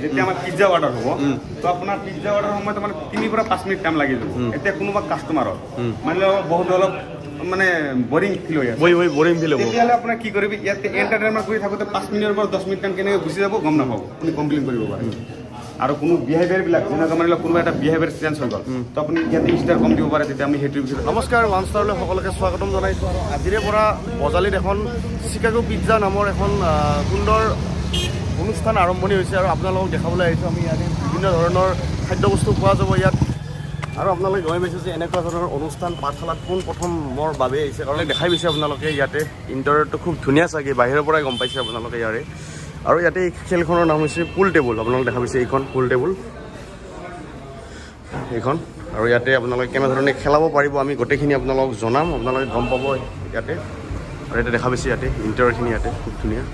যেতিয়া আমাৰ pizza order হ'ব তো আপোনাৰ পিজ্জা অৰ্ডাৰ সময়ত মানে 3 পৰা 5 মিনিট টাইম লাগি যাব এতিয়া কোনোবা কাষ্টমাৰৰ মানে বহুত অলপ মানে বৰিং ফিল হৈ আছে বৰিং ফিল হ'ব তেতিয়াহ'লে আপোনাৰ কি কৰিবি ইয়াতে এণ্টাৰটেইনমেণ্ট কৰি থাকোঁতে 5 মিনিটৰ পৰা 10 মিনিট টাইম কেনেকৈ গুচি যাব গম নাপাব আপুনি কমপ্লেইন কৰিব পাৰে আৰু কোনো বিহেভিয়াৰবিলাক যেনেকৈ মানে কোনোবা এটা বিহেভিয়াৰ চেঞ্জ হৈ গ'ল তো আপুনি ইয়াতে ষ্টাৰ কম দিব পাৰে তেতিয়া আমি সেইটোৰ বিষয়ে নমস্কাৰ ওৱান ষ্টাৰলৈ সকলোকে স্বাগতম জনাইছোঁ আৰু আজিৰে পৰা বজালীত এখন চিকাগো পিজ্জা নামৰ এখন সুন্দৰ অনুষ্ঠান আৰম্ভণি হৈছে আৰু আপোনালোকক দেখাবলৈ আহিছোঁ আমি ইয়াতে বিভিন্ন ধৰণৰ খাদ্যবস্তু পোৱা যাব ইয়াত আৰু আপোনালোকে গৈ পাইছে যে এনেকুৱা ধৰণৰ অনুষ্ঠান পাঠশালাত পোনপ্ৰথমৰ বাবে আহিছে কাৰণ দেখাই পাইছে আপোনালোকে ইয়াতে ইণ্টাৰনেটটো খুব ধুনীয়া চাগে বাহিৰৰ পৰাই গম পাইছে আপোনালোকে ইয়াৰে আৰু ইয়াতে এই খেলখনৰ নাম হৈছে পুল টেবুল আপোনালোকে দেখা পাইছে এইখন পুল টেবুল এইখন আৰু ইয়াতে আপোনালোকে কেনেধৰণে খেলাব পাৰিব আমি গোটেইখিনি আপোনালোকক জনাম আপোনালোকে গম পাব ইয়াতে আৰু ইয়াতে দেখা পাইছে ইয়াতে ইণ্টাৰখিনি ইয়াতে খুব ধুনীয়া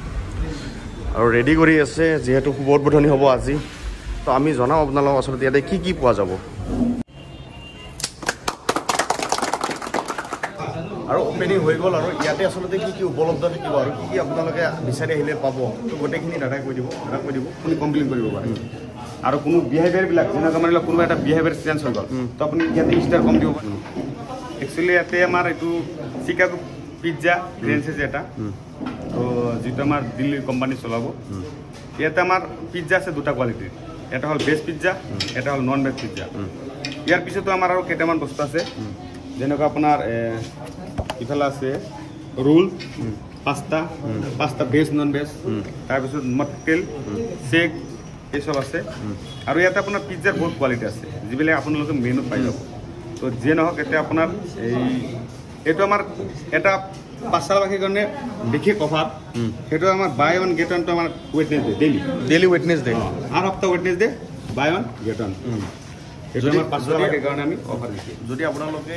আৰু ৰেডি কৰি আছে যিহেতু শুভ উদ্বোধনী হ'ব আজি তো আমি জনাম আপোনালোকক আচলতে ইয়াতে কি পোৱা যাব আৰু অপেনিং হৈ গ'ল আৰু ইয়াতে আচলতে কি উপলব্ধ থাকিব আৰু কি আপোনালোকে বিচাৰি আহিলে পাব তো গোটেইখিনি দাদাই কৈ দিব আপুনি কমপ্লেইন কৰিব পাৰে আৰু কোনো বিহেভিয়াৰবিলাক যেনেকৈ মানে কোনোবা এটা বিহেভিয়াৰ চেঞ্জ হৈ গ'ল তো আপুনি ইয়াতে ষ্টাৰ কম দিব পাৰে একচুৱেলি ইয়াতে আমাৰ এইটো চিকাগো পিজ্জা ফ্ৰেঞ্চাইজ এটা তো যিটো আমাৰ দিল্লীৰ কোম্পানী চলাব ইয়াতে আমাৰ পিজ্জা আছে দুটা কোৱালিটিৰ এটা হ'ল ভেজ পিজ্জা এটা হ'ল নন ভেজ পিজ্জা ইয়াৰ পিছতো আমাৰ আৰু কেইটামান বস্তু আছে যেনেকুৱা আপোনাৰ ইফালে আছে roll pasta veg non veg তাৰপিছত মকটেইল চেক এইসব আছে আৰু ইয়াতে আপোনাৰ পিজ্জাৰ বহুত কোৱালিটি আছে যিবিলাক আপোনালোকে মেনুত পাই যাব তো যিয়ে নহওক এতিয়া আপোনাৰ এইটো আমাৰ এটা পাঠশালাবাসীৰ কাৰণে বিশেষ অফাৰ সেইটো আমাৰ বাই ওৱান গেট ওৱানটো আমাৰ ৱেডনেছডে ডেইলি ৱেডনেছডে আৰু সপ্তাহ Wednesday buy one get one সেইটো আমাৰ পাঠশালাবাসীৰ কাৰণে আমি অফাৰ দিছোঁ যদি আপোনালোকে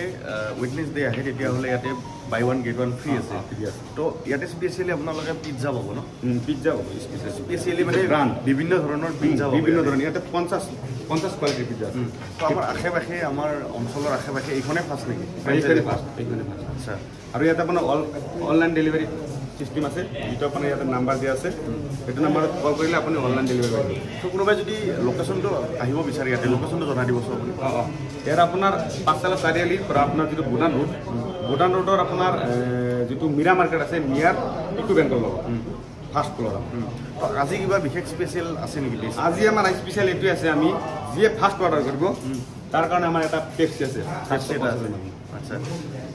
ৱেডনেছডে আহে তেতিয়াহ'লে ইয়াতে buy one get one free আছে তো ইয়াতে স্পেচিয়েলি আপোনালোকে পিজ্জা পাব ন পিজ্জা পাব স্পেচিয়েলি মানে ব্ৰাণ্ড বিভিন্ন ধৰণৰ পিজ্জা বিভিন্ন ধৰণৰ ইয়াতে 50 কোৱালিটিৰ পিজ্জা আছে তো আমাৰ আশে-পাশে আমাৰ অঞ্চলৰ আশে-পাশে এইখনেই ফাৰ্ষ্ট নেকি এইখনে ফাৰ্ষ্ট আচ্ছা আৰু ইয়াতে আপোনাৰ অনলাইন ডেলিভাৰী চিষ্টেম আছে যিটো আপোনাৰ ইয়াতে নাম্বাৰ দিয়া আছে সেইটো নাম্বাৰত কল কৰিলে আপুনি অনলাইন ডেলিভাৰী পাব তো কোনোবাই যদি লোকেশ্যনটো আহিব বিচাৰে ইয়াতে লোকেশ্যনটো জনাই দিবচোন আপুনি ইয়াত আপোনাৰ পাঠশালা চাৰিআলিৰ পৰা আপোনাৰ যিটো ভূটান ৰোডৰ আপোনাৰ যিটো মীৰা মাৰ্কেট আছে নিয়াৰ ইকো বেংকৰ লগত ফাৰ্ষ্ট ফ্ল'ৰ আজি কিবা বিশেষ স্পেচিয়েল আছে নেকি আজি আমাৰ স্পেচিয়েল এইটোৱে আছে আমি যিয়ে ফাৰ্ষ্ট অৰ্ডাৰ কৰিব তাৰ কাৰণে আমাৰ এটা পেপচি আছে এটা আছে আচ্ছা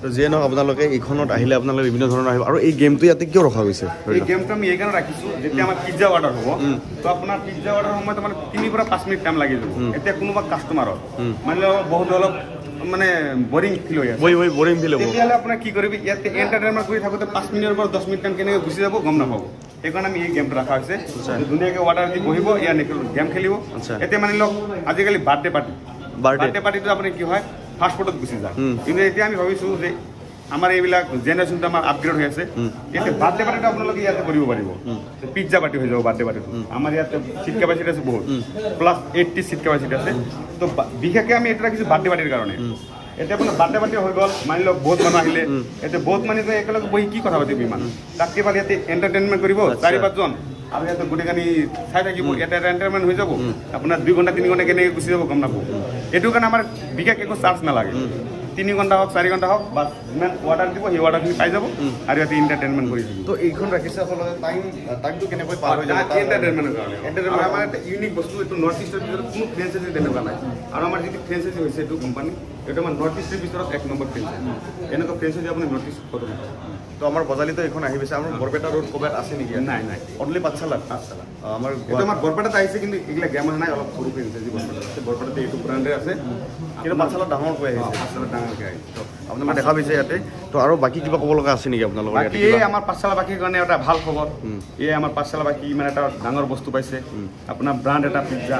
তো যিয়ে নহওক আপোনালোকে এইখনত আহিলে আপোনালোকে বিভিন্ন ধৰণৰ আহিব আৰু এই গেমটো ইয়াতে কিয় ৰখা হৈছে এই গেমটো আমি এইকাৰণে ৰাখিছোঁ যেতিয়া আমাৰ পিজ্জা অৰ্ডাৰ হ'ব তো আপোনাৰ পিজ্জা অৰ্ডাৰ সময়ত মানে 3 পৰা 5 মিনিট টাইম লাগি যাব এতিয়া কোনোবা কাষ্টমাৰৰ মানে বহুত অলপ মানে বৰিং ফিল হৈ আছে বৰিং ফিল হ'ব তেতিয়াহ'লে আপোনাৰ কি কৰিবি ইয়াতে এণ্টাৰটেইনমেণ্ট কৰি থাকোঁতে 5 মিনিটৰ পৰা 10 মিনিট টাইম কেনেকৈ গুচি যাব গম নাপাব সেইকাৰণে আমি এই গেমটো ৰখা হৈছে ধুনীয়াকৈ অৰ্ডাৰ দি বহিব ইয়াৰ গেম খেলিব এতিয়া মানি লওক আজিকালি বাৰ্থডে পাৰ্টিটো আপুনি কি হয় ফাষ্ট ফুডত গুচি যায় কিন্তু এতিয়া আমি ভাবিছোঁ যে আমাৰ এইবিলাক জেনেৰেশ্যনটো আমাৰ আপগ্ৰেড হৈ আছে এতিয়া বাৰ্থডে পাৰ্টিটো আপোনালোকে ইয়াতে কৰিব পাৰিব পিজ্জা পাৰ্টি হৈ যাব বাৰ্থডে পাৰ্টিটো আমাৰ ইয়াতে চিট কেপাচিটি আছে বহুত প্লাছ 80 চিট কেপাচিটি আছে তো বিশেষকৈ আমি এইটো ৰাখিছোঁ বাৰ্থডে পাৰ্টিৰ কাৰণে এতিয়া আপোনাৰ বাৰ্থডে পাৰ্টি হৈ গ'ল মানি লওক বহুত মানুহ আহিলে এতিয়া বহুত মানুহে একেলগে বহি কি কথা পাতিব ইমান তাতকৈ ভাল ইয়াতে এণ্টাৰটেইনমেণ্ট কৰিব 4-5জন আৰু ইয়াতে গোটেইখিনি চাই থাকিব ইয়াতে এণ্টাৰটেইনমেণ্ট হৈ যাব আপোনাৰ 2 ঘণ্টা 3 ঘণ্টা কেনেকৈ গুচি যাব গম নাপাব এইটো কাৰণে আমাৰ বিশেষ একো চাৰ্জ নালাগে 3 ঘণ্টা হওক 4 ঘণ্টা হওক বা যিমান অৰ্ডাৰ দিব সেই অৰ্ডাৰখিনি পাই যাব আৰু ইয়াতে এণ্টাৰটেইনমেণ্ট কৰি থাকিব তো এইখন ৰাখিছে আচলতে টাইমটো কেনেকৈ পাৰ হৈ যায় এণ্টাৰটেইনমেণ্টৰ কাৰণে আমাৰ এটা ইউনিক বস্তু এইটো নৰ্থ ইষ্টৰ ভিতৰত কোনো ফ্ৰেঞ্চাইজি তেনেকুৱা নাই আৰু আমাৰ যিটো ফ্ৰেঞ্চাইজি হৈছে এইটো কোম্পানী এইটো আমাৰ নৰ্থ ইষ্টৰ ভিতৰত 1 নম্বৰ ফ্ৰেঞ্চাইজি এনেকুৱা ফ্ৰেঞ্চাইজি আপুনি নৰ্থ ইষ্ট ক'তো নাপাব তো আমাৰ বজালীতো এইখন আহি গৈছে আমাৰ বৰপেটা ৰোড ক'ৰবাত আছে নেকি নাই অনলি পাঠশালা আমাৰ বৰপেটাত আহিছে কিন্তু এইবিলাক গেম নাই অলপ সৰু ফ্ৰেঞ্চাইজি বৰপেটাত আছে বৰপেটাতে এইটো ব্ৰাণ্ডে আছে কিন্তু পাঠশালাত ডাঙৰকৈ আহিছে পাঠশালাত ডাঙৰকৈ আহিছে আপোনালোকে দেখা পাইছে ইয়াতে তো আৰু বাকী কিবা ক'ব লগা আছে নেকি আপোনালোকৰ বাকী এই আমাৰ পাঠশালাবাসীৰ কাৰণে এটা ভাল খবৰ এই আমাৰ পাঠশালাবাসী মানে এটা ডাঙৰ বস্তু পাইছে আপোনাৰ ব্ৰাণ্ড এটা পিজ্জা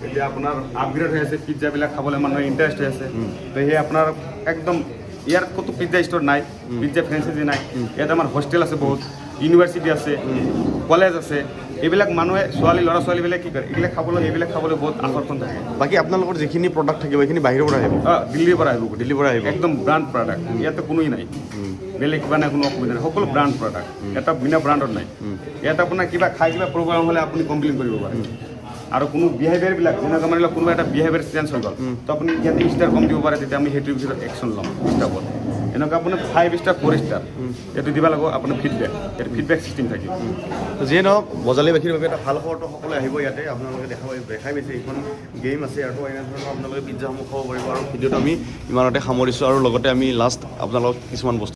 এতিয়া আপোনাৰ আপগ্ৰেড হৈ আছে পিজ্জাবিলাক খাবলৈ মানুহে ইণ্টাৰেষ্ট হৈ আছে তো সেই আপোনাৰ একদম ইয়াৰ ক'তো পিজ্জা ষ্ট'ৰ নাই পিজ্জা ফ্ৰেঞ্চাইজি নাই ইয়াত আমাৰ হোষ্টেল আছে বহুত ইউনিভাৰ্চিটি আছে কলেজ আছে এইবিলাক মানুহে ল'ৰা ছোৱালীবিলাক কি কৰে এইবিলাক খাবলৈ বহুত আকৰ্ষণ থাকে বাকী আপোনালোকৰ যিখিনি প্ৰডাক্ট থাকিব এইখিনি বাহিৰৰ পৰা আহিব দিল্লীৰ পৰা আহিব একদম ব্ৰাণ্ড প্ৰডাক্ট ইয়াতে কোনোই নাই বেলেগ কিবা নাই কোনো অসুবিধা নাই সকলো ব্ৰাণ্ড প্ৰডাক্ট এটা বিনা ব্ৰাণ্ডত নাই ইয়াত আপোনাৰ কিবা প্ৰগ্ৰাম হ'লে আপুনি কমপ্লেইন কৰিব পাৰে আৰু কোনো বিহেভিয়াৰবিলাক যেনেকৈ মানে কোনোবা এটা বিহেভিয়াৰ চেঞ্জ হৈ গ'ল তো আপুনি ইয়াতে ষ্টাৰ কম দিব পাৰে তেতিয়া আমি সেইটোৰ ভিতৰত একশ্যন ল'ম ষ্টাফত এনেকুৱা আপোনাৰ 5 ষ্টাৰ 4 ষ্টাৰ এইটো দিব লাগিব আপোনাৰ ফিডবেক এইটো ফিডবেক চিষ্টেম থাকিব যিয়ে নহওক বজালীবাসীৰ বাবে এটা ভাল খবৰটো সকলোৱে আহিব ইয়াতে আপোনালোকে দেখাই পাইছে এইখন গেম আছে আৰু এনেধৰণৰ আপোনালোকে পিজ্জাসমূহ খাব পাৰিব আৰু ভিডিঅ'টো আমি ইমানতে সামৰিছোঁ আৰু লগতে আমি লাষ্ট আপোনালোকক কিছুমান বস্তু